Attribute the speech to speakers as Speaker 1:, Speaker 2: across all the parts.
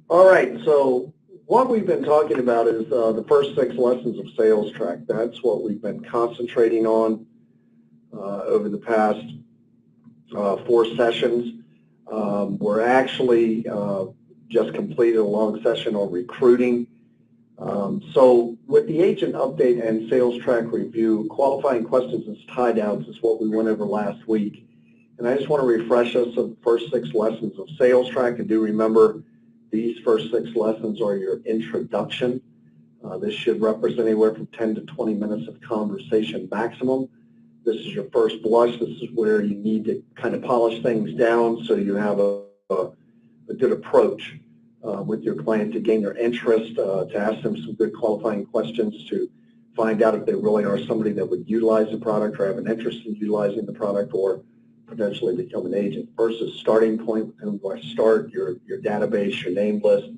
Speaker 1: All right, so what we've been talking about is the first 6 lessons of Sales Track. That's what we've been concentrating on over the past 4 sessions. We're actually just completed a long session on recruiting. So with the agent update and Sales Track review, qualifying questions and tie downs is what we went over last week. And I just want to refresh us of the first 6 lessons of Sales Track. And do remember, these first 6 lessons are your introduction. This should represent anywhere from 10 to 20 minutes of conversation maximum. This is your first blush. This is where you need to kind of polish things down so you have a good approach with your client to gain their interest, to ask them some good qualifying questions, to find out if they really are somebody that would utilize the product or have an interest in utilizing the product or potentially become an agent. First is starting point, and where start your database, your name list,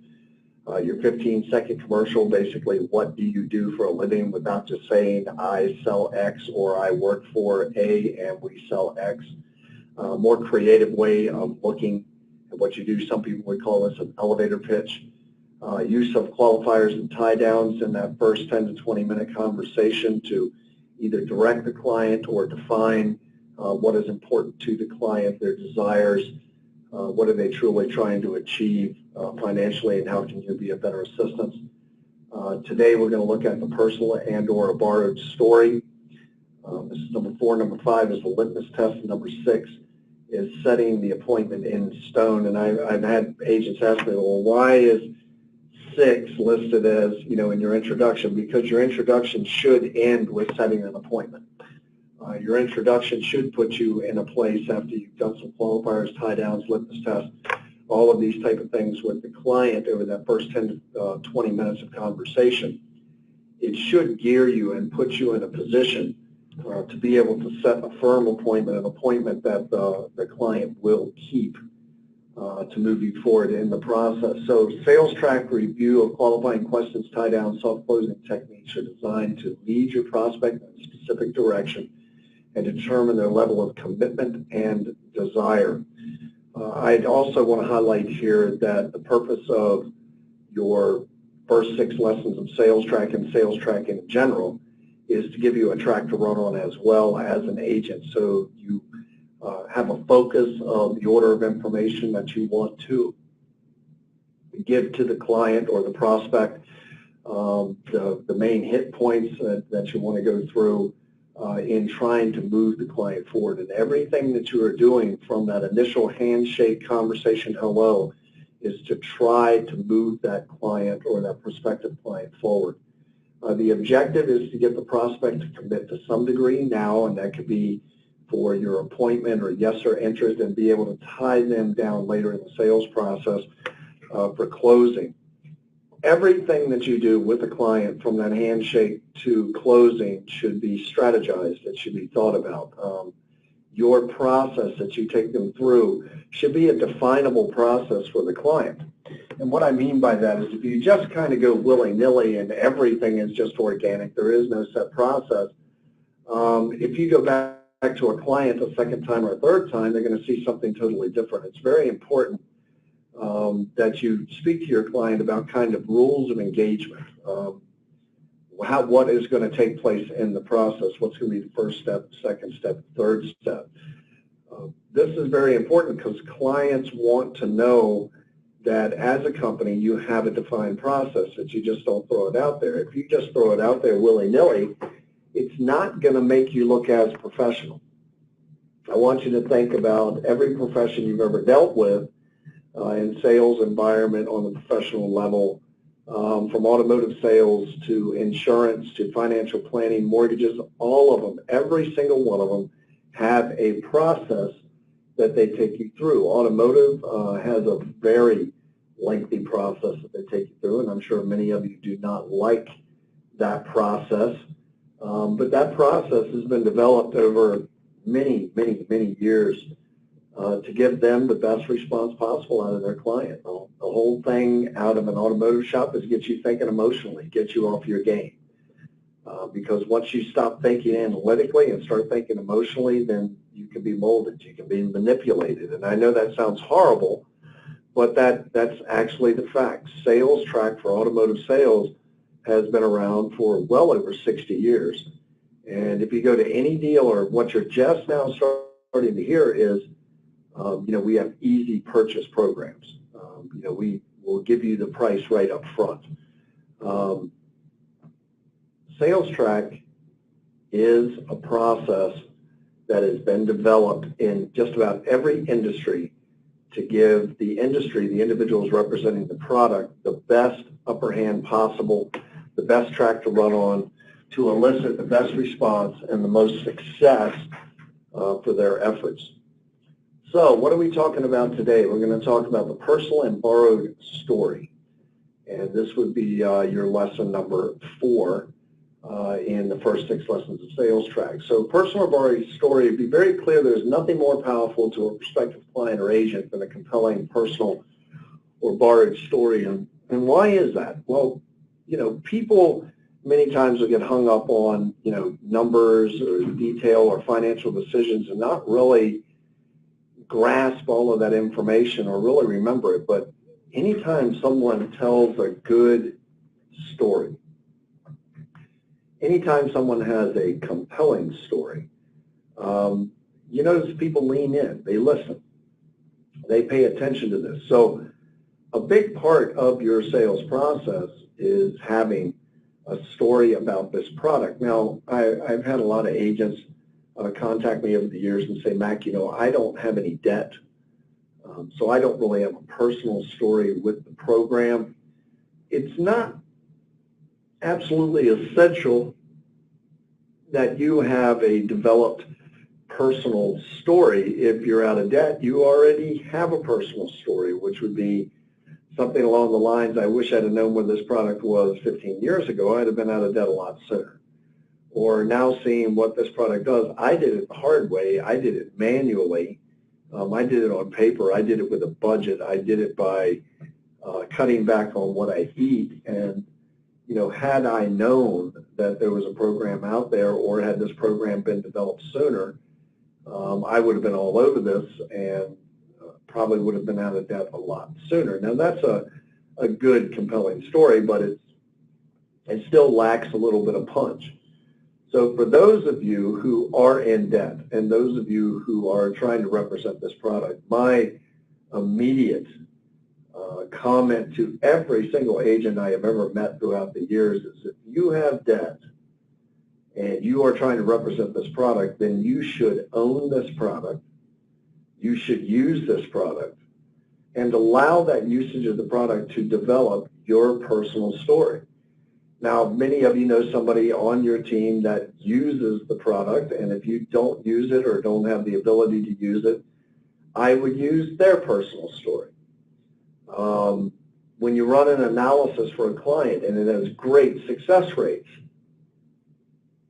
Speaker 1: your 15-second commercial, basically what do you do for a living without just saying I sell X or I work for A and we sell X. More creative way of looking at what you do. Some people would call this an elevator pitch. Use of qualifiers and tie downs in that first 10 to 20 minute conversation to either direct the client or define what is important to the client, their desires, what are they truly trying to achieve financially, and how can you be a better assistance. Today we're going to look at the personal and or a borrowed story. This is number 4. Number 5 is the litmus test. And number 6 is setting the appointment in stone. And I've had agents ask me, well, why is 6 listed as, in your introduction? Because your introduction should end with setting an appointment. Your introduction should put you in a place after you've done some qualifiers, tie downs, litmus tests, all of these type of things with the client over that first 10 to 20 minutes of conversation. It should gear you and put you in a position to be able to set a firm appointment, an appointment that the client will keep to move you forward in the process. So Sales Track review of qualifying questions, tie downs, soft closing techniques are designed to lead your prospect in a specific direction and determine their level of commitment and desire. I'd also want to highlight here that the purpose of your first 6 lessons of Sales Track and Sales Track in general is to give you a track to run on as well as an agent. So you have a focus of the order of information that you want to give to the client or the prospect, the main hit points that you want to go through in trying to move the client forward. And everything that you are doing from that initial handshake conversation, hello, is to try to move that client or that prospective client forward. The objective is to get the prospect to commit to some degree now, and that could be for your appointment or yes or interest, and be able to tie them down later in the sales process for closing. Everything that you do with a client from that handshake to closing should be strategized. It should be thought about. Your process that you take them through should be a definable process for the client. And what I mean by that is if you just kind of go willy-nilly and everything is just organic, there is no set process, if you go back to a client a second time or a third time, they're going to see something totally different. It's very important that you speak to your client about kind of rules of engagement. What is going to take place in the process? What's going to be the first step, second step, third step? This is very important because clients want to know that as a company you have a defined process, that you just don't throw it out there. If you just throw it out there willy-nilly, it's not going to make you look as professional. I want you to think about every profession you've ever dealt with in sales environment on the professional level, from automotive sales to insurance to financial planning, mortgages, all of them, every single one of them have a process that they take you through. Automotive has a very lengthy process that they take you through, and I'm sure many of you do not like that process. But that process has been developed over many, many, many years to give them the best response possible out of their client. The whole thing out of an automotive shop is get you thinking emotionally, get you off your game. Because once you stop thinking analytically and start thinking emotionally, then you can be molded, you can be manipulated. And I know that sounds horrible, but that's actually the fact. SalesTrack for automotive sales has been around for well over 60 years. And if you go to any dealer, what you're just now starting to hear is, we have easy purchase programs. We will give you the price right up front. SalesTrack is a process that has been developed in just about every industry to give the industry, the individuals representing the product, the best upper hand possible, the best track to run on, to elicit the best response and the most success for their efforts. So what are we talking about today? We're going to talk about the personal and borrowed story. And this would be your lesson number 4 in the first 6 lessons of SalesTrack. So personal or borrowed story, be very clear, there's nothing more powerful to a prospective client or agent than a compelling personal or borrowed story. And why is that? Well, people many times will get hung up on, numbers or detail or financial decisions and not really grasp all of that information or really remember it. But anytime someone tells a good story, anytime someone has a compelling story, you notice people lean in, they listen, they pay attention to this. So a big part of your sales process is having a story about this product. Now, I've had a lot of agents contact me over the years and say, Mac, I don't have any debt, so I don't really have a personal story with the program. It's not absolutely essential that you have a developed personal story. If you're out of debt, you already have a personal story, which would be something along the lines, I wish I'd have known where this product was 15 years ago, I'd have been out of debt a lot sooner. Or now seeing what this product does, I did it the hard way, I did it manually, I did it on paper, I did it with a budget, I did it by cutting back on what I eat, and had I known that there was a program out there or had this program been developed sooner, I would have been all over this and probably would have been out of debt a lot sooner. Now that's a good, compelling story, but it still lacks a little bit of punch. So for those of you who are in debt and those of you who are trying to represent this product, my immediate comment to every single agent I have ever met throughout the years is if you have debt and you are trying to represent this product, then you should own this product, you should use this product, and allow that usage of the product to develop your personal story. Now, many of you know somebody on your team that uses the product, and if you don't use it or don't have the ability to use it, I would use their personal story. When you run an analysis for a client and it has great success rates,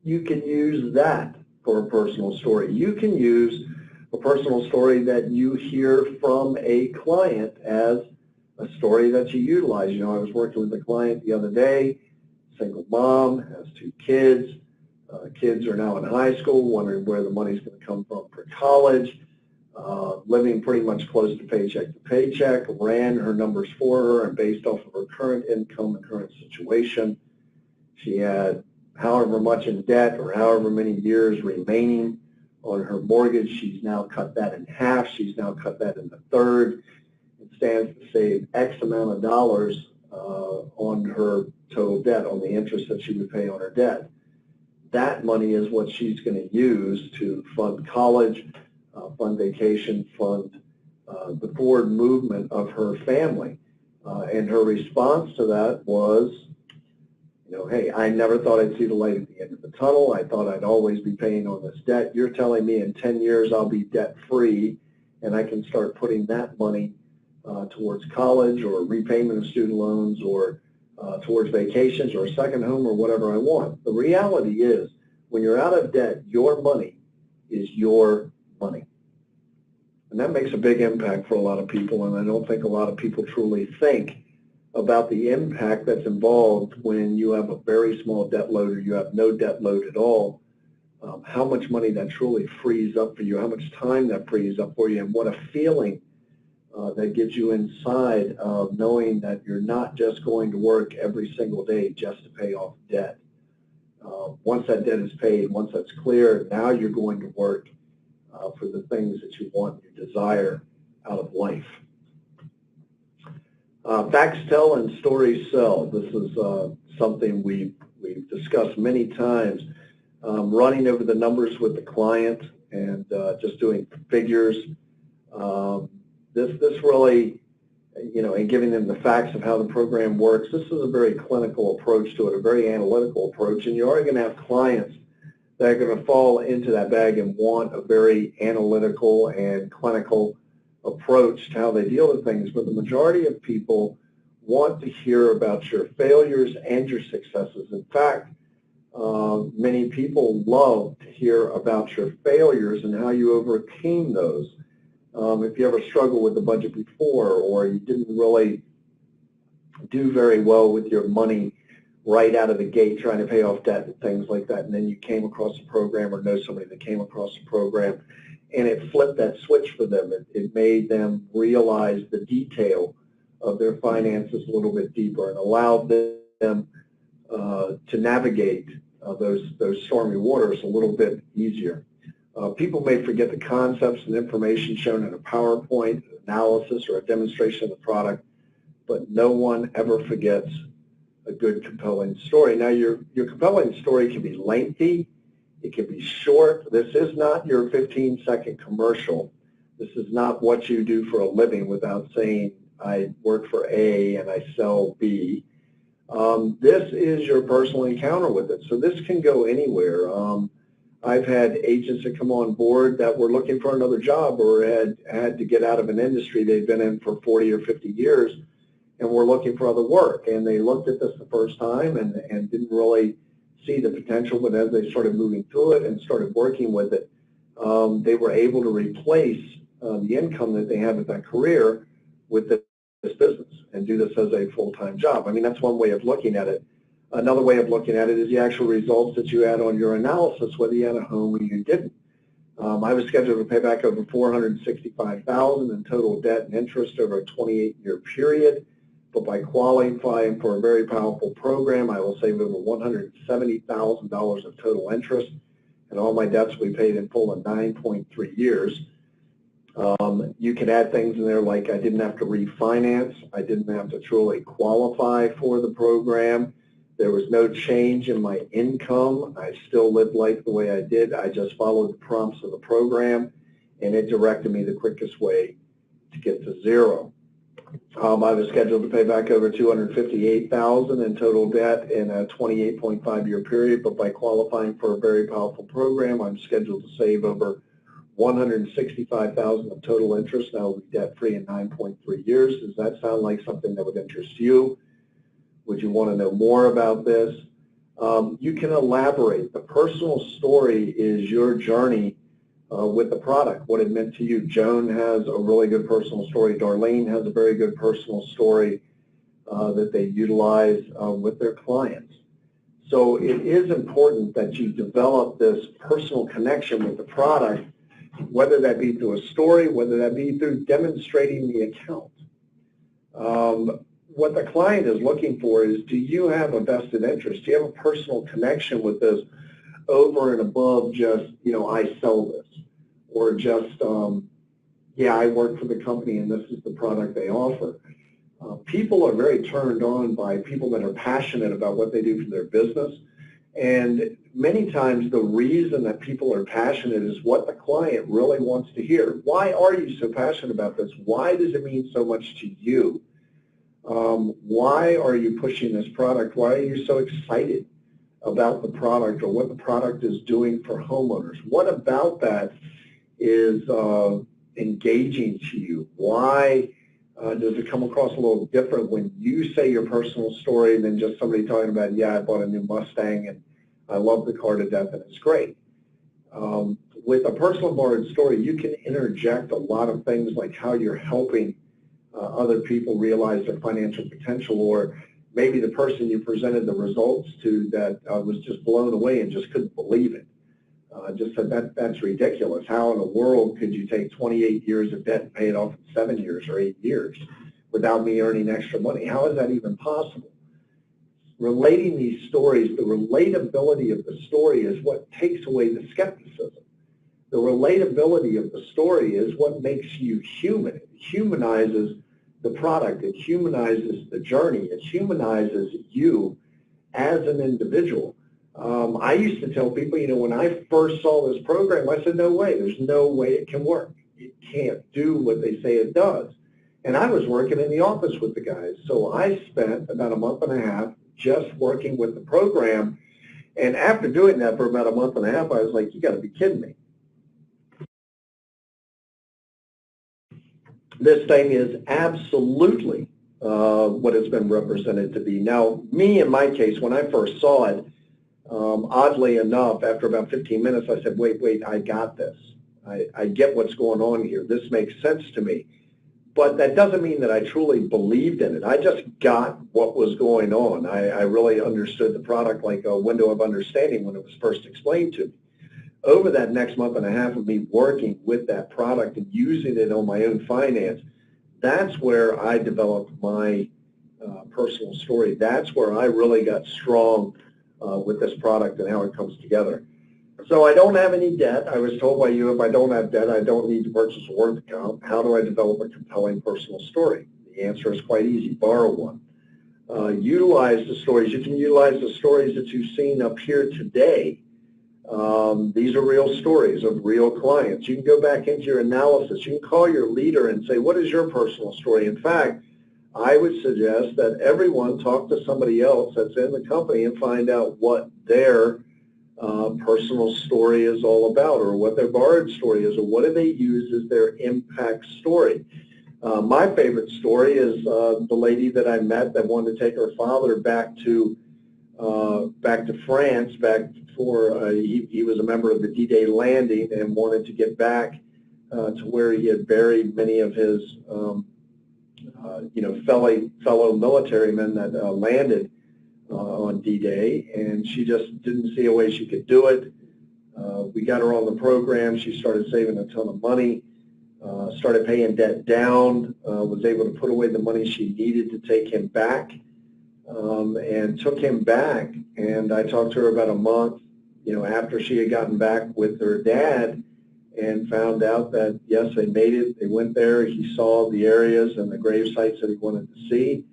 Speaker 1: you can use that for a personal story. You can use a personal story that you hear from a client as a story that you utilize. I was working with a client the other day, single mom, has 2 kids. Kids are now in high school, wondering where the money's going to come from for college. Living pretty much close to paycheck, ran her numbers for her, and based off of her current income and current situation, she had however much in debt or however many years remaining on her mortgage. She's now cut that in half. She's now cut that into third. It stands to save X amount of dollars on her total debt, on the interest that she would pay on her debt. That money is what she's going to use to fund college, fund vacation, fund the forward movement of her family. And her response to that was, hey, I never thought I'd see the light at the end of the tunnel. I thought I'd always be paying on this debt. You're telling me in 10 years I'll be debt-free and I can start putting that money towards college or repayment of student loans or towards vacations or a second home or whatever I want. The reality is, when you're out of debt, your money is your money. And that makes a big impact for a lot of people, and I don't think a lot of people truly think about the impact that's involved when you have a very small debt load or you have no debt load at all, how much money that truly frees up for you, how much time that frees up for you, and what a feeling that gives you inside of knowing that you're not just going to work every single day just to pay off debt. Once that debt is paid, once that's clear, now you're going to work for the things that you want, you desire out of life. Facts tell and stories sell. This is something we've discussed many times. Running over the numbers with the client and just doing figures. This really, and giving them the facts of how the program works, this is a very clinical approach to it, a very analytical approach, and you're already going to have clients that are going to fall into that bag and want a very analytical and clinical approach to how they deal with things, but the majority of people want to hear about your failures and your successes. In fact, many people love to hear about your failures and how you overcame those. If you ever struggled with the budget before, or you didn't really do very well with your money right out of the gate trying to pay off debt and things like that, and then you came across a program or know somebody that came across a program, and it flipped that switch for them. It made them realize the detail of their finances a little bit deeper and allowed them to navigate those stormy waters a little bit easier. People may forget the concepts and information shown in a PowerPoint analysis or a demonstration of the product, but no one ever forgets a good, compelling story. Now, your compelling story can be lengthy. It can be short. This is not your 15-second commercial. This is not what you do for a living without saying, I work for A and I sell B. This is your personal encounter with it. So this can go anywhere. I've had agents that come on board that were looking for another job or had to get out of an industry they'd been in for 40 or 50 years and were looking for other work. And they looked at this the first time and didn't really see the potential, but as they started moving through it and started working with it, they were able to replace the income that they had with that career with this business and do this as a full-time job. I mean, that's one way of looking at it. Another way of looking at it is the actual results that you had on your analysis, whether you had a home or you didn't. I was scheduled to pay back over $465,000 in total debt and interest over a 28-year period, but by qualifying for a very powerful program, I will save over $170,000 of total interest, and all my debts will be paid in full in 9.3 years. You can add things in there like I didn't have to refinance, I didn't have to truly qualify for the program, there was no change in my income, I still lived life the way I did, I just followed the prompts of the program, and it directed me the quickest way to get to zero. I was scheduled to pay back over $258,000 in total debt in a 28.5-year period, but by qualifying for a very powerful program, I'm scheduled to save over $165,000 of total interest, and I will be debt-free in 9.3 years. Does that sound like something that would interest you? Would you want to know more about this? You can elaborate. The personal story is your journey with the product, what it meant to you. Joan has a really good personal story. Darlene has a very good personal story that they utilize with their clients. So it is important that you develop this personal connection with the product, whether that be through a story, whether that be through demonstrating the account. What the client is looking for is, do you have a vested interest? Do you have a personal connection with this over and above just, I sell this, or just, yeah, I work for the company and this is the product they offer. People are very turned on by people that are passionate about what they do for their business. And many times the reason that people are passionate is what the client really wants to hear. Why are you so passionate about this? Why does it mean so much to you? Why are you pushing this product? Why are you so excited about the product or what the product is doing for homeowners? What about that is engaging to you? Why does it come across a little different when you say your personal story than just somebody talking about, yeah, I bought a new Mustang and I love the car to death and it's great. With a personal borrowed story, you can interject a lot of things like how you're helping other people realize their financial potential, or maybe the person you presented the results to that was just blown away and just couldn't believe it. Just said that's ridiculous. How in the world could you take 28 years of debt and pay it off in 7 years or 8 years without me earning extra money? How is that even possible? Relating these stories, the relatability of the story is what takes away the skepticism. The relatability of the story is what makes you human. It humanizes the product. It humanizes the journey. It humanizes you as an individual. I used to tell people, when I first saw this program, I said, no way. There's no way it can work. It can't do what they say it does. And I was working in the office with the guys. So I spent about a month and a half just working with the program. And after doing that for about a month and a half, I was like, you got to be kidding me. This thing is absolutely what it's been represented to be. Now, me, in my case, when I first saw it, oddly enough, after about 15 minutes, I said, wait, I got this. I get what's going on here. This makes sense to me. But that doesn't mean that I truly believed in it. I just got what was going on. I really understood the product like a window of understanding when it was first explained to me. Over that next month and a half of me working with that product and using it on my own finance, that's where I developed my personal story. That's where I really got strong with this product and how it comes together. So I don't have any debt. I was told by you, if I don't have debt, I don't need to purchase a Word account. How do I develop a compelling personal story? The answer is quite easy. Borrow one. Utilize the stories. You can utilize the stories that you've seen up here today. These are real stories of real clients. You can go back into your analysis. You can call your leader and say, what is your personal story? In fact, I would suggest that everyone talk to somebody else that's in the company and find out what their personal story is all about, or what their borrowed story is, or what do they use as their impact story. My favorite story is the lady that I met that wanted to take her father back to France, back before he was a member of the D-Day landing and wanted to get back to where he had buried many of his fellow military men that landed on D-Day, and she just didn't see a way she could do it. We got her on the program. She started saving a ton of money, started paying debt down, was able to put away the money she needed to take him back, and took him back. And I talked to her about a month, after she had gotten back with her dad, and found out that, yes, they made it. They went there. He saw the areas and the grave sites that he wanted to see.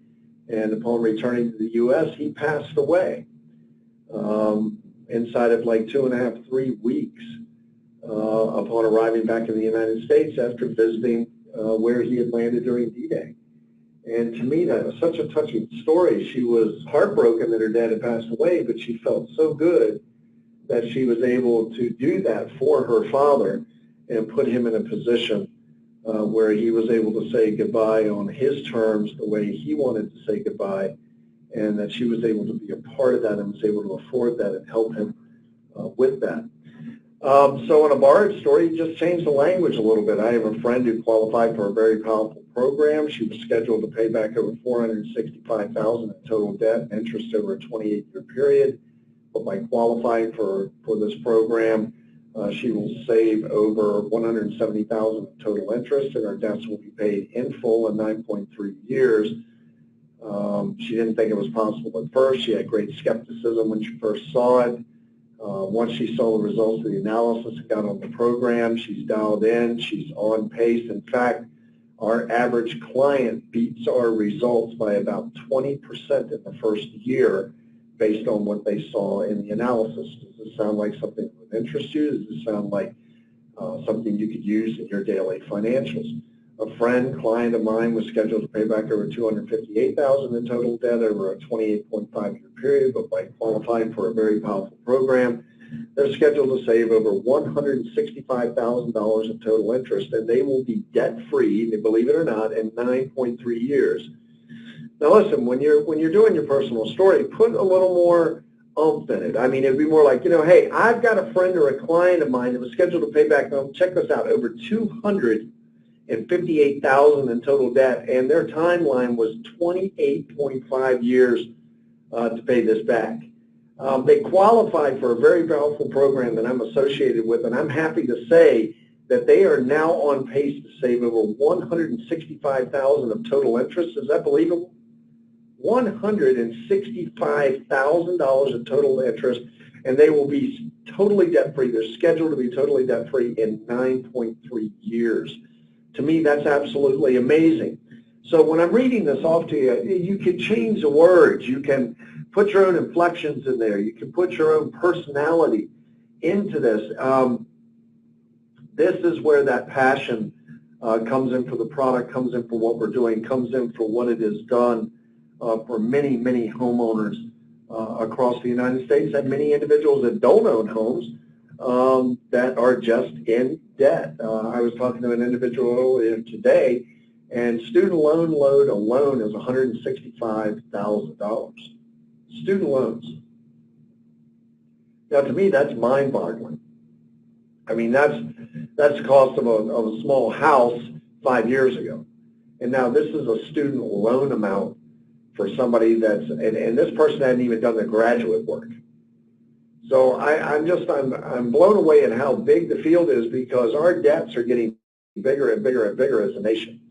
Speaker 1: And upon returning to the U.S., he passed away inside of like 2.5, 3 weeks upon arriving back in the United States after visiting where he had landed during D-Day. And to me, that was such a touching story. She was heartbroken that her dad had passed away, but she felt so good that she was able to do that for her father and put him in a position where he was able to say goodbye on his terms, the way he wanted to say goodbye, and that she was able to be a part of that and was able to afford that and help him with that. So in a borrowed story, you just change the language a little bit. I have a friend who qualified for a very powerful program. She was scheduled to pay back over $465,000 in total debt and interest over a 28-year period. But by qualifying for this program, she will save over $170,000 in total interest, and her debts will be paid in full in 9.3 years. She didn't think it was possible at first. She had great skepticism when she first saw it. Once she saw the results of the analysis and got on the program, she's dialed in. She's on pace. In fact, our average client beats our results by about 20% in the first year based on what they saw in the analysis. Does this sound like something that would interest you? Does this sound like something you could use in your daily financials? A client of mine was scheduled to pay back over $258,000 in total debt over a 28.5-year period, but by qualifying for a very powerful program, they're scheduled to save over $165,000 in total interest, and they will be debt-free, believe it or not, in 9.3 years. Now listen, when you're doing your personal story, put a little more oomph in it. I mean, it'd be more like, hey, I've got a friend or a client of mine that was scheduled to pay back, check this out, over $258,000 in total debt, and their timeline was 28.5 years to pay this back. They qualified for a very powerful program that I'm associated with, and I'm happy to say that they are now on pace to save over $165,000 of total interest. Is that believable? $165,000 of total interest, and they will be totally debt-free. They're scheduled to be totally debt-free in 9.3 years. To me, that's absolutely amazing. So when I'm reading this off to you, you can change the words. You can put your own inflections in there. You can put your own personality into this. This is where that passion comes in for the product, comes in for what we're doing, comes in for what it has done for many, many homeowners across the United States, and many individuals that don't own homes that are just in debt. I was talking to an individual earlier today, and student loan load alone is $165,000. Student loans. Now, to me, that's mind-boggling. I mean, that's the cost of a small house 5 years ago. And now this is a student loan amount for somebody that's, and this person hadn't even done their graduate work. So I'm blown away at how big the field is, because our debts are getting bigger and bigger and bigger as a nation.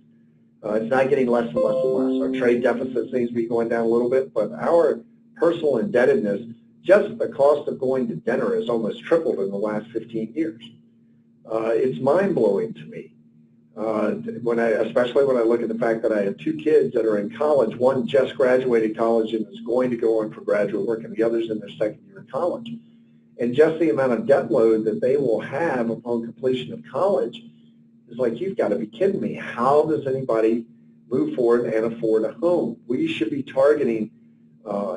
Speaker 1: It's not getting less and less and less. Our trade deficit seems to be going down a little bit, but our personal indebtedness, just the cost of going to dinner, has almost tripled in the last 15 years. It's mind-blowing to me, especially when I look at the fact that I have 2 kids that are in college. One just graduated college and is going to go on for graduate work, and the other's in their second year of college. And just the amount of debt load that they will have upon completion of college is like, you've got to be kidding me. How does anybody move forward and afford a home? We should be targeting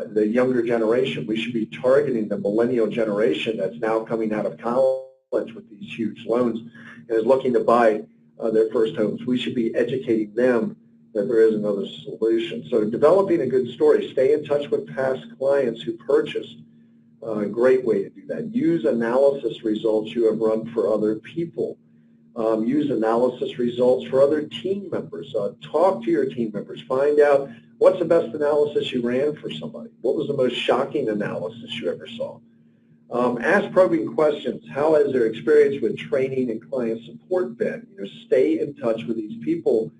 Speaker 1: the younger generation. We should be targeting the millennial generation that's now coming out of college with these huge loans and is looking to buy their first homes. We should be educating them that there is another solution. So developing a good story, stay in touch with past clients who purchased. A great way to do that. Use analysis results you have run for other people. Use analysis results for other team members. Talk to your team members. Find out what's the best analysis you ran for somebody. What was the most shocking analysis you ever saw? Ask probing questions. How has their experience with training and client support been? Stay in touch with these people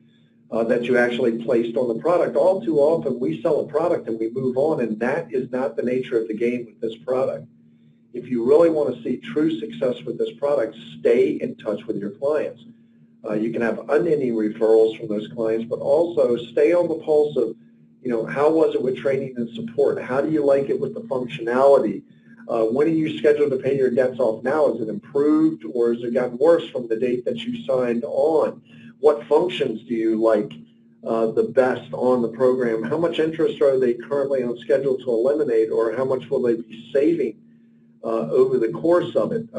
Speaker 1: that you actually placed on the product. All too often, we sell a product and we move on, and that is not the nature of the game with this product. If you really want to see true success with this product, stay in touch with your clients. You can have unending referrals from those clients, but also stay on the pulse of, how was it with training and support? How do you like it with the functionality? When are you scheduled to pay your debts off now? Is it improved, or has it gotten worse from the date that you signed on? What functions do you like the best on the program? How much interest are they currently on schedule to eliminate, or how much will they be saving over the course of it?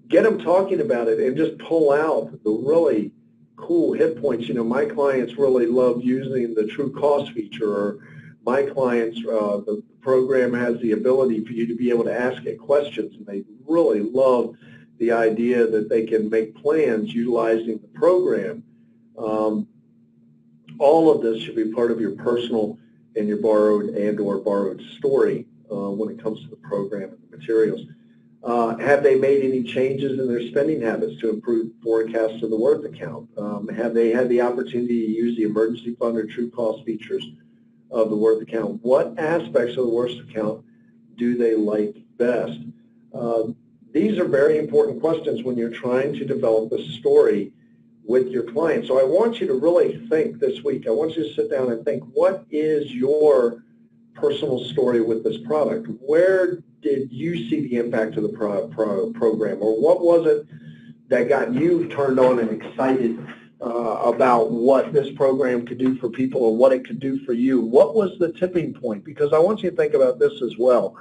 Speaker 1: Get them talking about it and just pull out the really cool hit points. My clients really love using the true cost feature, or my clients, the program has the ability for you to be able to ask it questions, and they really love the idea that they can make plans utilizing the program. All of this should be part of your personal and your borrowed or borrowed story when it comes to the program and the materials. Have they made any changes in their spending habits to improve forecasts of the Worth account? Have they had the opportunity to use the emergency fund or true cost features of the Worth account? What aspects of the Worth account do they like best? These are very important questions when you're trying to develop a story with your client. So I want you to really think this week. I want you to sit down and think, what is your personal story with this product? Where did you see the impact of the program? Or what was it that got you turned on and excited about what this program could do for people, or what it could do for you? What was the tipping point? Because I want you to think about this as well.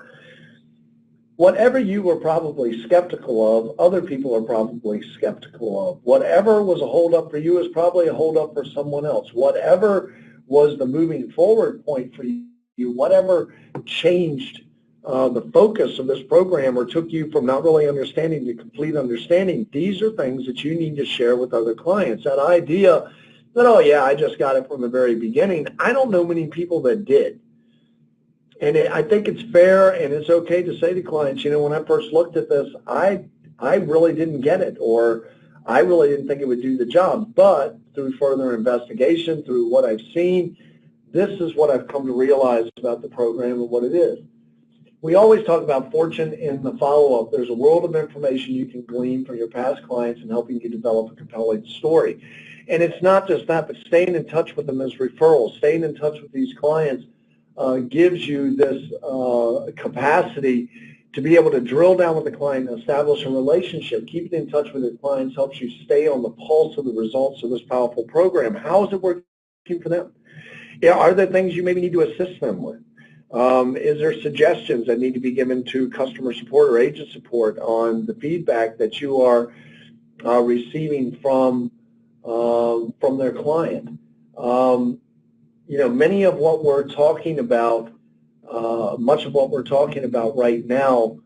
Speaker 1: Whatever you were probably skeptical of, other people are probably skeptical of. Whatever was a holdup for you is probably a holdup for someone else. Whatever was the moving forward point for you, whatever changed the focus of this program or took you from not really understanding to complete understanding, these are things that you need to share with other clients. That idea that, oh yeah, I just got it from the very beginning, I don't know many people that did. And I think it's fair and it's okay to say to clients, you know, when I first looked at this, I really didn't get it, or I really didn't think it would do the job. But through further investigation, through what I've seen, this is what I've come to realize about the program and what it is. We always talk about fortune in the follow-up. There's a world of information you can glean from your past clients and helping you develop a compelling story. And it's not just that, but staying in touch with them as referrals, staying in touch with these clients gives you this capacity to be able to drill down with the client and establish a relationship. Keeping in touch with your clients helps you stay on the pulse of the results of this powerful program. How is it working for them? Yeah, are there things you maybe need to assist them with? Is there suggestions that need to be given to customer support or agent support on the feedback that you are receiving from their client? You know, many of what we're talking about, much of what we're talking about right now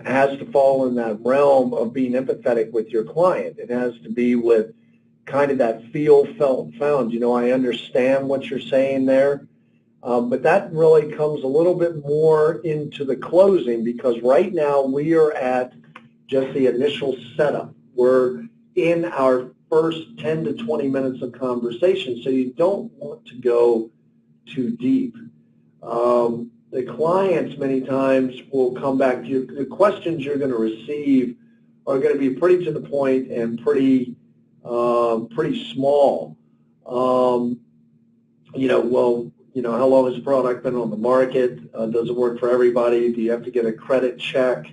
Speaker 1: has to fall in that realm of being empathetic with your client. It has to be with kind of that feel, felt, found. You know, I understand what you're saying there, but that really comes a little bit more into the closing, because right now we are at just the initial setup. We're in our first 10 to 20 minutes of conversation, so you don't want to go too deep. The clients many times will come back to you. The questions you're going to receive are going to be pretty to the point and pretty small. You know, well, you know, how long has the product been on the market? Does it work for everybody? Do you have to get a credit check?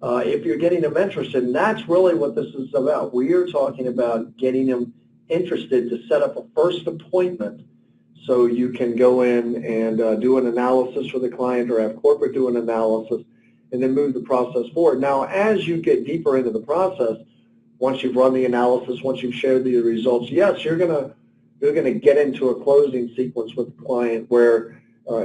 Speaker 1: If you're getting them interested, and that's really what this is about. We are talking about getting them interested to set up a first appointment so you can go in and do an analysis for the client, or have corporate do an analysis, and then move the process forward. Now, as you get deeper into the process, once you've run the analysis, once you've shared the results, yes, you're going to get into a closing sequence with the client where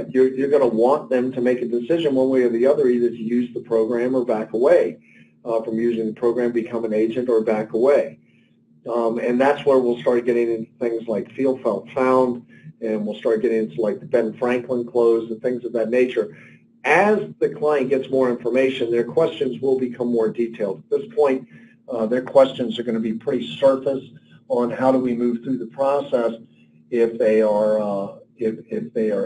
Speaker 1: you're going to want them to make a decision one way or the other, either to use the program or back away from using the program, become an agent, or back away. And that's where we'll start getting into things like feel, felt, found, and we'll start getting into like the Ben Franklin close and things of that nature. As the client gets more information, their questions will become more detailed. At this point, their questions are going to be pretty surface on how do we move through the process if they are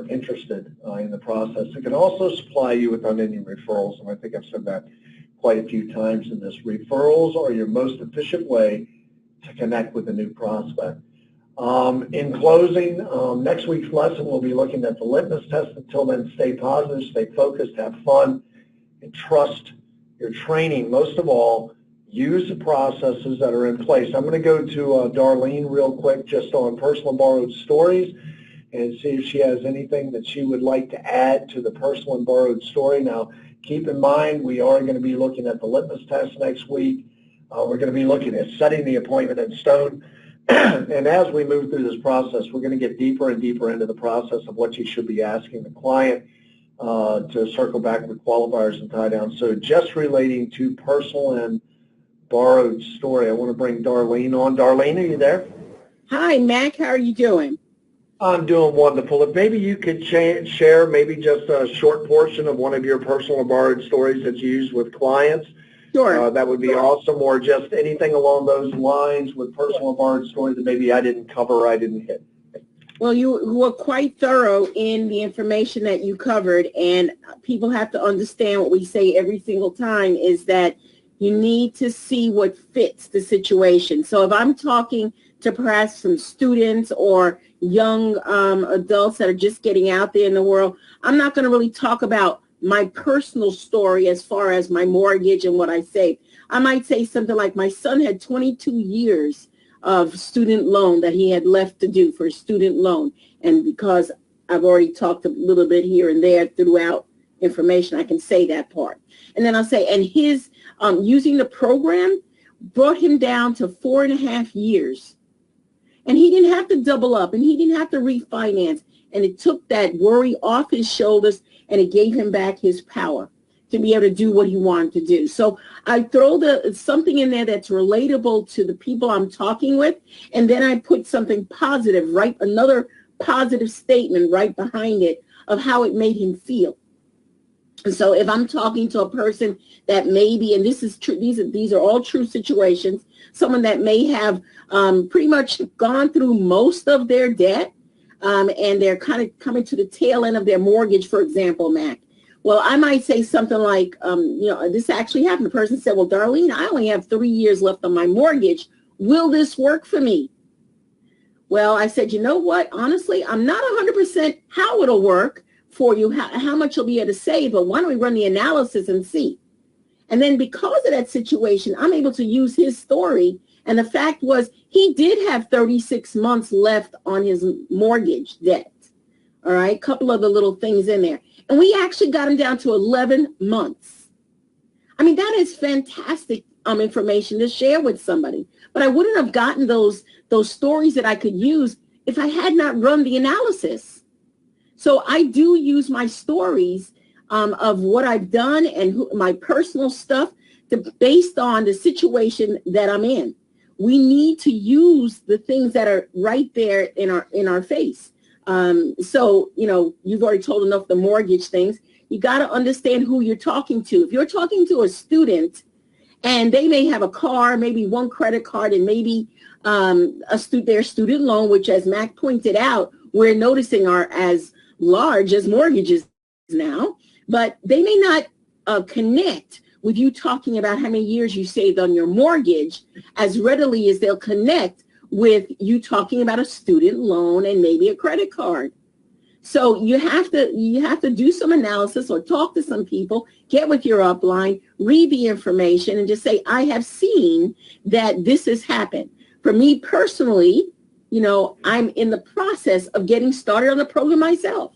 Speaker 1: interested in the process. It can also supply you with unending referrals, and I think I've said that quite a few times in this. Referrals are your most efficient way to connect with a new prospect. In closing, next week's lesson we'll be looking at the litmus test. Until then, stay positive, stay focused, have fun, and trust your training. Most of all, use the processes that are in place. I'm going to go to Darlene real quick just on personal borrowed stories and see if she has anything that she would like to add to the personal and borrowed story. Now, keep in mind, we are going to be looking at the litmus test next week. We're going to be looking at setting the appointment in stone. And as we move through this process, we're going to get deeper and deeper into the process of what you should be asking the client to circle back with qualifiers and tie down. So just relating to personal and borrowed story, I want to bring Darlene on. Darlene, are you there?
Speaker 2: Hi, Mac. How are you doing?
Speaker 1: I'm doing wonderful. If maybe you could share maybe just a short portion of one of your personal or borrowed stories that you use with clients.
Speaker 2: Sure.
Speaker 1: That would be awesome, or just anything along those lines with personal or borrowed stories that maybe I didn't cover or I didn't hit.
Speaker 2: Well, you were quite thorough in the information that you covered, and people have to understand what we say every single time is that you need to see what fits the situation. So if I'm talking to perhaps some students or young adults that are just getting out there in the world, I'm not going to really talk about my personal story as far as my mortgage and what I saved. I might say something like my son had 22 years of student loan that he had left to do for a student loan. And because I've already talked a little bit here and there throughout information, I can say that part. And then I'll say, and his using the program brought him down to 4.5 years. And he didn't have to double up, and he didn't have to refinance. And it took that worry off his shoulders, and it gave him back his power to be able to do what he wanted to do. So I throw something in there that's relatable to the people I'm talking with, and then I put something positive, right? Another positive statement right behind it of how it made him feel. And so if I'm talking to a person that maybe, and this is true, these are all true situations, someone that may have pretty much gone through most of their debt, and they're kind of coming to the tail end of their mortgage, for example, Mac. Well, I might say something like, this actually happened. The person said, well, Darlene, I only have 3 years left on my mortgage. Will this work for me? Well, I said, you know what? Honestly, I'm not 100% how it'll work for you, how much you'll be able to save, but why don't we run the analysis and see? And then because of that situation, I'm able to use his story. And the fact was, he did have 36 months left on his mortgage debt. All right, couple of the little things in there. And we actually got him down to 11 months. I mean, that is fantastic information to share with somebody. But I wouldn't have gotten those stories that I could use if I had not run the analysis. So I do use my stories of what I've done and my personal stuff based on the situation that I'm in. We need to use the things that are right there in our face. So, you've already told enough of the mortgage things. You got to understand who you're talking to. If you're talking to a student and they may have a car, maybe one credit card, and maybe their student loan, which as Mac pointed out, we're noticing are as large as mortgages now, but they may not connect with you talking about how many years you saved on your mortgage as readily as they'll connect with you talking about a student loan and maybe a credit card. So you have to do some analysis or talk to some people, get with your upline, read the information, and just say, I have seen that this has happened. For me personally, I'm in the process of getting started on the program myself.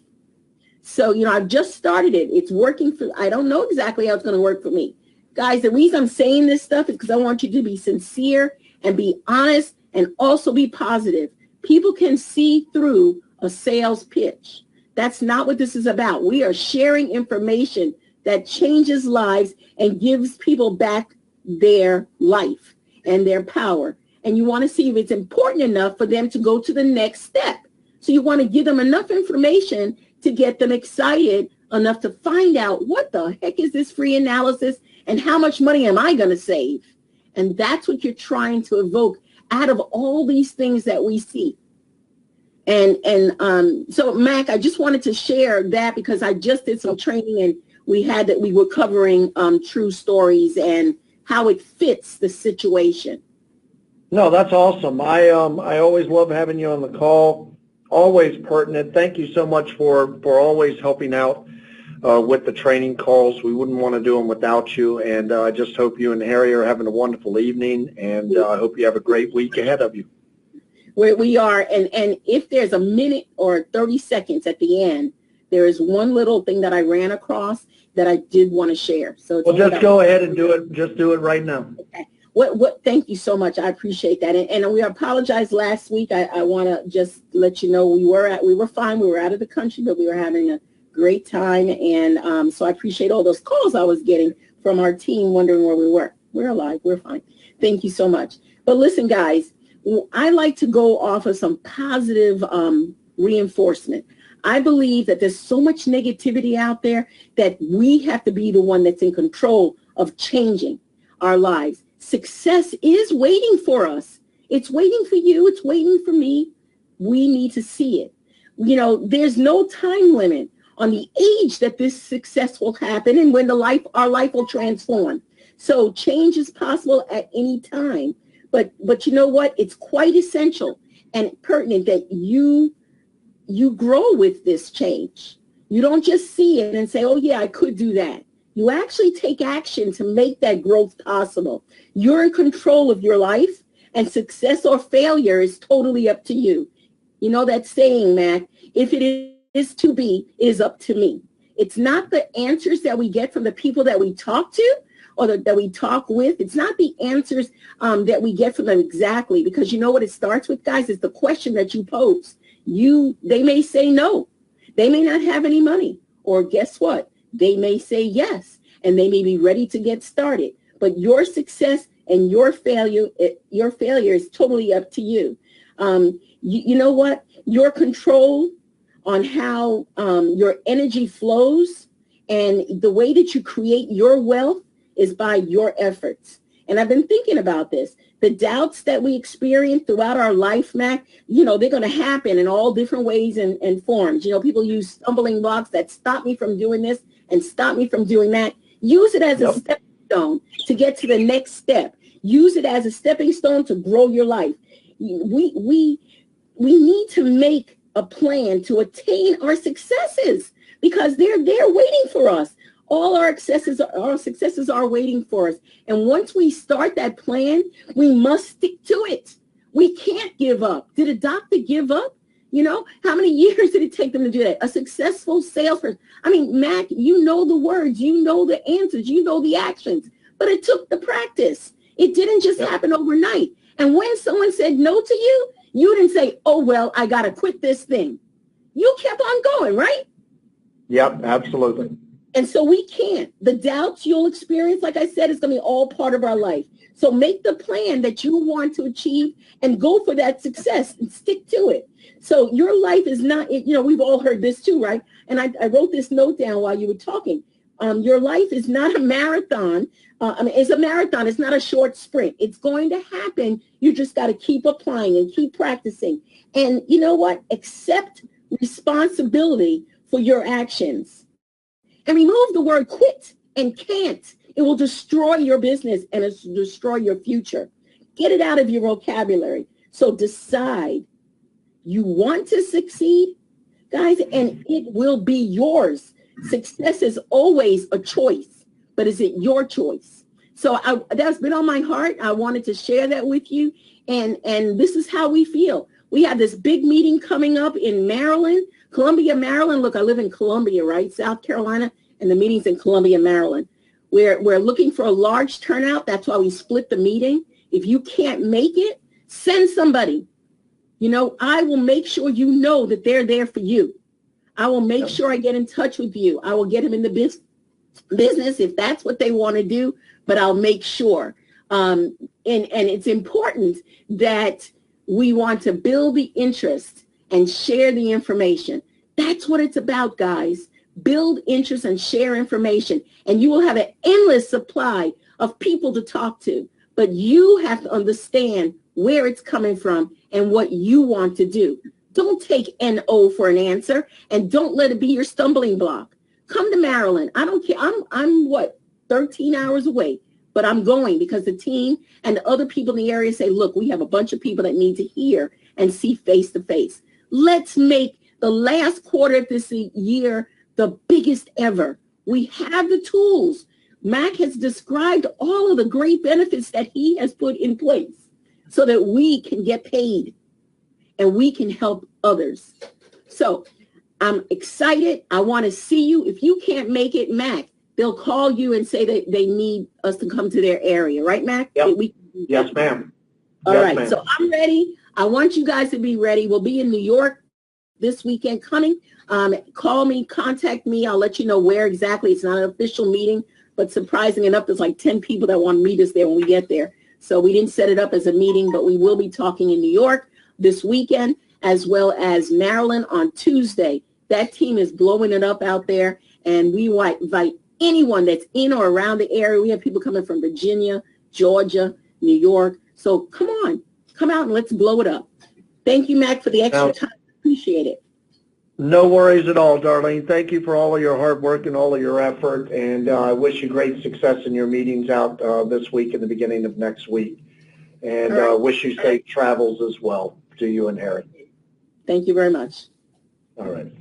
Speaker 2: So, I've just started it. It's working I don't know exactly how it's going to work for me. Guys, the reason I'm saying this stuff is because I want you to be sincere and be honest and also be positive. People can see through a sales pitch. That's not what this is about. We are sharing information that changes lives and gives people back their life and their power. And you want to see if it's important enough for them to go to the next step. So you want to give them enough information to get them excited enough to find out what the heck is this free analysis and how much money am I going to save? And that's what you're trying to evoke out of all these things that we see. And so Mac, I just wanted to share that because I just did some training and we were covering true stories and how it fits the situation.
Speaker 1: No, that's awesome. I always love having you on the call. Always pertinent. Thank you so much for always helping out with the training calls. We wouldn't want to do them without you. And I just hope you and Harry are having a wonderful evening. And I hope you have a great week ahead of you.
Speaker 2: We are. And if there's a minute or 30 seconds at the end, there is one little thing that I ran across that I did want to share. So
Speaker 1: well, just go ahead and do it. Just do it right now.
Speaker 2: Okay. Thank you so much. I appreciate that. And we apologized last week. I want to just let you know we were fine. We were out of the country, but we were having a great time. And so I appreciate all those calls I was getting from our team wondering where we were. We're alive. We're fine. Thank you so much. But listen, guys, I like to go off of some positive reinforcement. I believe that there's so much negativity out there that we have to be the one that's in control of changing our lives. Success is waiting for us. It's waiting for you. It's waiting for me. We need to see it. There's no time limit on the age that this success will happen and when our life will transform. So change is possible at any time. But you know what? It's quite essential and pertinent that you grow with this change. You don't just see it and say, oh, yeah, I could do that. You actually take action to make that growth possible. You're in control of your life, and success or failure is totally up to you. You know that saying, Mac, if it is to be, it is up to me. It's not the answers that we get from the people that we talk to or that we talk with. It's not the answers that we get from them exactly, because you know what it starts with, guys? It's the question that you pose. They may say no. They may not have any money. Or guess what? They may say yes, and they may be ready to get started. But your success and your failure is totally up to you. You know what? your control on how your energy flows, and the way that you create your wealth is by your efforts. And I've been thinking about this. The doubts that we experience throughout our life, Mac, they're going to happen in all different ways and forms. People use stumbling blocks that stop me from doing this and stop me from doing that. Use it as a stepping stone to get to the next step. Use it as a stepping stone to grow your life. We need to make a plan to attain our successes, because they're there waiting for us. All our successes are waiting for us. And once we start that plan, we must stick to it. We can't give up. Did a doctor give up? How many years did it take them to do that? A successful salesperson. I mean, Mac, you know the words, you know the answers, you know the actions, but it took the practice. It didn't just happen overnight. And when someone said no to you, you didn't say, oh, well, I got to quit this thing. You kept on going, right?
Speaker 1: Yep, absolutely.
Speaker 2: And so we can't. The doubts you'll experience, like I said, is going to be all part of our life. So make the plan that you want to achieve and go for that success and stick to it. So your life is not, we've all heard this too, right? And I wrote this note down while you were talking. Your life is not a marathon. It's a marathon. It's not a short sprint. It's going to happen. You just got to keep applying and keep practicing. And you know what? Accept responsibility for your actions. And remove the word quit and can't. It will destroy your business and it'll destroy your future. Get it out of your vocabulary. So decide you want to succeed, guys, and it will be yours. Success is always a choice, but is it your choice? So that's been on my heart. I wanted to share that with you. And this is how we feel. We have this big meeting coming up in Maryland, Columbia, Maryland. Look, I live in Columbia, right? South Carolina, and the meeting's in Columbia, Maryland. We're looking for a large turnout. That's why we split the meeting. If you can't make it, send somebody. I will make sure you know that they're there for you. I will make sure I get in touch with you. I will get them in the business if that's what they want to do, but I'll make sure. And it's important that we want to build the interest and share the information. That's what it's about, guys. Build interest and share information, and you will have an endless supply of people to talk to. But you have to understand where it's coming from and what you want to do. Don't take NO for an answer, and don't let it be your stumbling block. Come to Maryland. I don't care. I'm 13 hours away, but I'm going because the team and the other people in the area say, look, we have a bunch of people that need to hear and see face to face. Let's make the last quarter of this year the biggest ever. We have the tools. Mac has described all of the great benefits that he has put in place so that we can get paid and we can help others. So I'm excited. I want to see you. If you can't make it, Mac, they'll call you and say that they need us to come to their area. Right, Mac?
Speaker 1: Yep. Yes, ma'am.
Speaker 2: All right. So I'm ready. I want you guys to be ready. We'll be in New York this weekend coming. Call me, contact me. I'll let you know where exactly. It's not an official meeting, but surprising enough, there's like 10 people that want to meet us there when we get there. So we didn't set it up as a meeting, but we will be talking in New York this weekend, as well as Maryland on Tuesday. That team is blowing it up out there, and we invite anyone that's in or around the area. We have people coming from Virginia, Georgia, New York. So come on, come out and let's blow it up. Thank you, Mac, for the extra time. Appreciate it.
Speaker 1: No worries at all, Darlene. Thank you for all of your hard work and all of your effort, and I wish you great success in your meetings out this week and the beginning of next week. And wish you safe travels as well to you and Harry.
Speaker 2: Thank you very much.
Speaker 1: All right.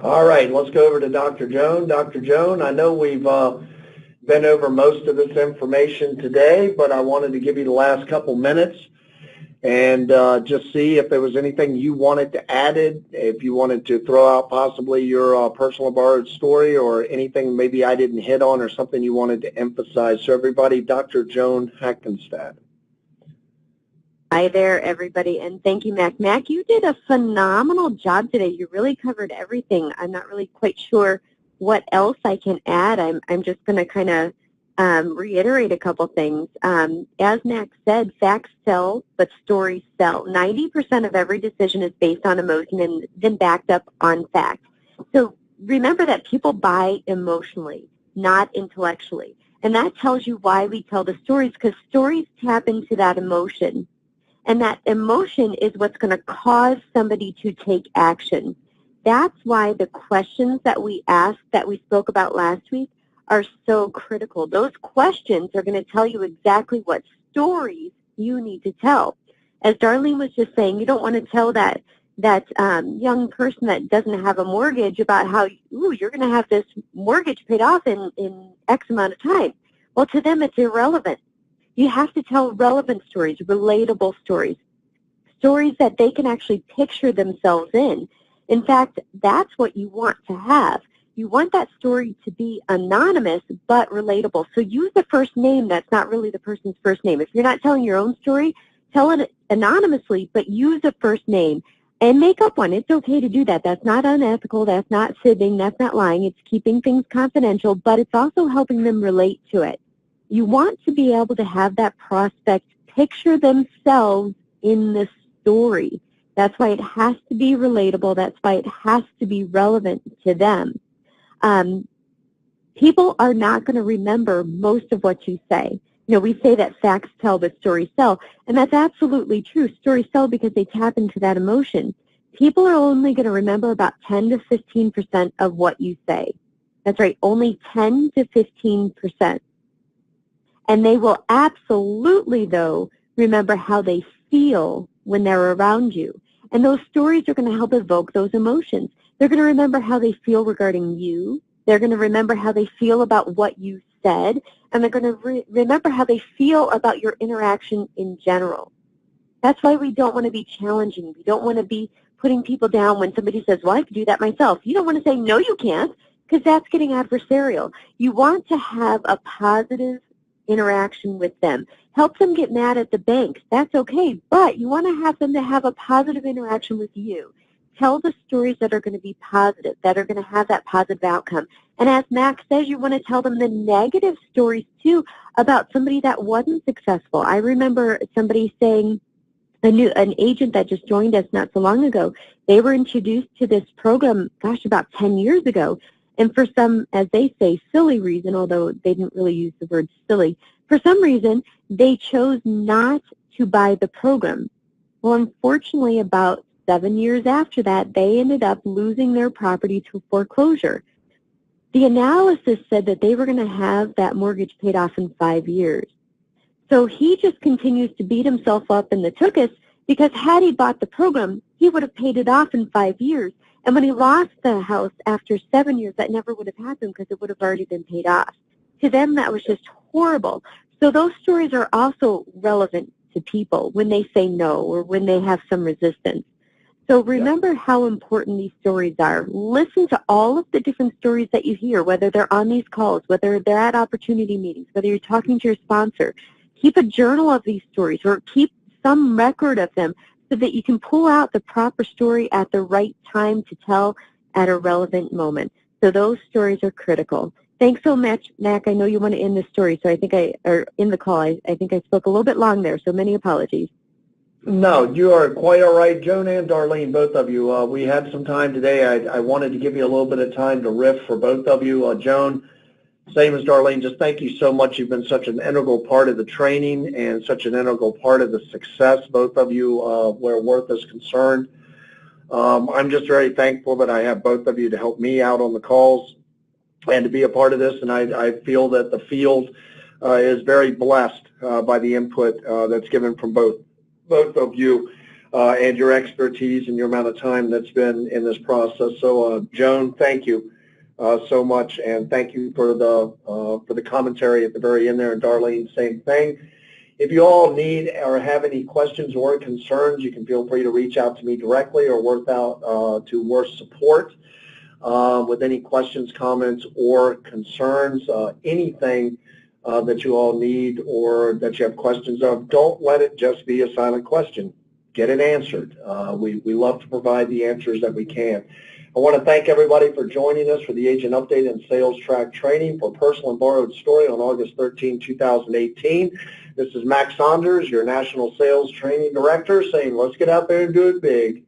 Speaker 1: All right, let's go over to Dr. Joan. Dr. Joan, I know we've been over most of this information today, but I wanted to give you the last couple minutes and just see if there was anything you wanted to add, if you wanted to throw out possibly your personal borrowed story or anything maybe I didn't hit on or something you wanted to emphasize. So everybody, Dr. Joan Hackenstadt.
Speaker 3: Hi there, everybody, and thank you, Mac. Mac, you did a phenomenal job today. You really covered everything. I'm not really quite sure what else I can add. I'm just going to kind of reiterate a couple things. As Max said, facts sell, but stories sell. 90% of every decision is based on emotion and then backed up on fact. So remember that people buy emotionally, not intellectually. And that tells you why we tell the stories, because stories tap into that emotion. And that emotion is what's going to cause somebody to take action. That's why the questions that we asked that we spoke about last week are so critical. Those questions are going to tell you exactly what stories you need to tell. As Darlene was just saying, you don't want to tell that young person that doesn't have a mortgage about how, you're going to have this mortgage paid off in X amount of time. Well, to them, it's irrelevant. You have to tell relevant stories, relatable stories, stories that they can actually picture themselves in. In fact, that's what you want to have. You want that story to be anonymous but relatable. So use the first name that's not really the person's first name. If you're not telling your own story, tell it anonymously, but use a first name. And make up one. It's okay to do that. That's not unethical. That's not fibbing. That's not lying. It's keeping things confidential, but it's also helping them relate to it. You want to be able to have that prospect picture themselves in the story. That's why it has to be relatable. That's why it has to be relevant to them. People are not going to remember most of what you say. You know, we say that facts tell, but stories sell, and that's absolutely true. Stories sell because they tap into that emotion. People are only going to remember about 10 to 15% of what you say. That's right, only 10 to 15%. And they will absolutely, though, remember how they feel when they're around you. And those stories are going to help evoke those emotions. They're going to remember how they feel regarding you. They're going to remember how they feel about what you said, and they're going to remember how they feel about your interaction in general. That's why we don't want to be challenging. We don't want to be putting people down when somebody says, well, I could do that myself. You don't want to say, no, you can't, because that's getting adversarial. You want to have a positive interaction with them. Help them get mad at the bank. That's okay, but you want to have them to have a positive interaction with you. Tell the stories that are going to be positive, that are going to have that positive outcome. And as Max says, you want to tell them the negative stories, too, about somebody that wasn't successful. I remember somebody saying, an agent that just joined us not so long ago, they were introduced to this program, about 10 years ago. And for some, as they say, silly reason, although they didn't really use the word silly, for some reason, they chose not to buy the program. Well, unfortunately, about 7 years after that, they ended up losing their property to foreclosure. The analysis said that they were going to have that mortgage paid off in 5 years. So he just continues to beat himself up in the tuchus because had he bought the program, he would have paid it off in 5 years. And when he lost the house after 7 years, that never would have happened because it would have already been paid off. To them, that was just horrible. So those stories are also relevant to people when they say no or when they have some resistance. So remember how important these stories are. Listen to all of the different stories that you hear, whether they're on these calls, whether they're at opportunity meetings, whether you're talking to your sponsor. Keep a journal of these stories or keep some record of them so that you can pull out the proper story at the right time to tell at a relevant moment. So those stories are critical. Thanks so much, Mac. I know you want to end the story, so I think in the call, I think I spoke a little bit long there, so many apologies.
Speaker 1: No, you are quite all right. Joan and Darlene, both of you. We had some time today. I wanted to give you a little bit of time to riff for both of you. Joan, same as Darlene, just thank you so much. You've been such an integral part of the training and such an integral part of the success, both of you, where Worth is concerned. I'm just very thankful that I have both of you to help me out on the calls and to be a part of this, and I feel that the field is very blessed by the input that's given from both of you and your expertise and your amount of time that's been in this process. So, Joan, thank you so much, and thank you for the commentary at the very end there. And Darlene, same thing. If you all need or have any questions or concerns, you can feel free to reach out to me directly or Worth out to Worth Support with any questions, comments, or concerns, anything that you all need or that you have questions of. Don't let it just be a silent question. Get it answered. We love to provide the answers that we can. I want to thank everybody for joining us for the Agent Update and Sales Track Training for Personal and Borrowed Story on August 13, 2018. This is Max Saunders, your National Sales Training Director, saying let's get out there and do it big.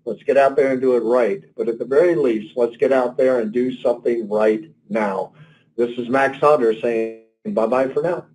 Speaker 1: Let's get out there and do it right. But at the very least, let's get out there and do something right now. This is Max Saunders saying bye-bye for now.